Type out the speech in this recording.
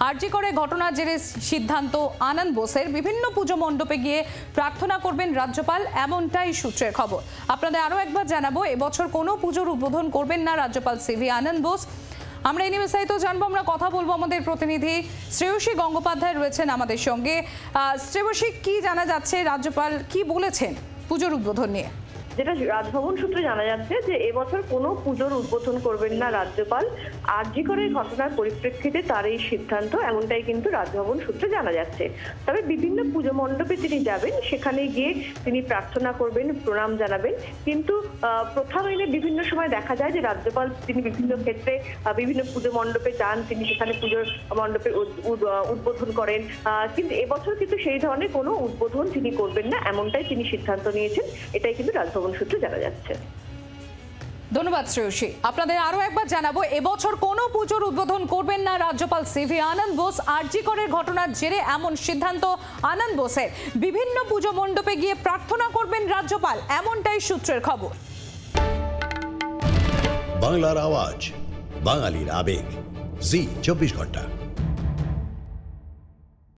আরজি করে ঘটনার জেরে সিদ্ধান্ত আনন্দ বোসের বিভিন্ন পুজো মণ্ডপে গিয়ে প্রার্থনা করবেন রাজ্যপাল, এমনটাই সূত্রের খবর। আপনাদের আরও একবার জানাবো, এবছর কোনো পুজোর উদ্বোধন করবেন না রাজ্যপাল সিভি আনন্দ বোস। আমরা এই নিয়ে বিস্তারিত জানবো, আমরা কথা বলবো। আমাদের প্রতিনিধি শ্রেয়সী গঙ্গোপাধ্যায় রয়েছেন আমাদের সঙ্গে। শ্রেয়সী, কি জানা যাচ্ছে, রাজ্যপাল কি বলেছেন পুজোর উদ্বোধন নিয়ে? যেটা রাজভবন সূত্রে জানা যাচ্ছে যে এবছর কোনো পুজোর উদ্বোধন করবেন না রাজ্যপাল। আরজি করে ঘটনার পরিপ্রেক্ষিতে তার এই সিদ্ধান্ত, এমনটাই কিন্তু রাজভবন সূত্রে জানা যাচ্ছে। তবে বিভিন্ন পুজো মণ্ডপে তিনি যাবেন, সেখানে গিয়ে তিনি প্রার্থনা করবেন, প্রণাম জানাবেন। কিন্তু প্রথা মেনে বিভিন্ন সময় দেখা যায় যে রাজ্যপাল তিনি বিভিন্ন ক্ষেত্রে বিভিন্ন পুজো মণ্ডপে যান, তিনি সেখানে পুজোর মণ্ডপে উদ্বোধন করেন। কিন্তু এবছর কিন্তু সেই ধরনের কোনো উদ্বোধন তিনি করবেন না, এমনটাই তিনি সিদ্ধান্ত নিয়েছেন। এটাই কিন্তু রাজভবন সূত্রে জানা যাচ্ছে। ধন্যবাদ শ্রেয়সী। আপনাদের আরো একবার জানাবো, এবছর কোনো পুজোর উদ্বোধন করবেন না রাজ্যপাল সিভি আনন্দ বোস। আরজি করের ঘটনার জেরে এমন সিদ্ধান্ত আনন্দ বোসের। বিভিন্ন পুজো মণ্ডপে গিয়ে প্রার্থনা করবেন রাজ্যপাল, এমনটাই সূত্রের খবর। বাংলার আওয়াজ, বাঙালির আবেগ, জি 24 ঘন্টা।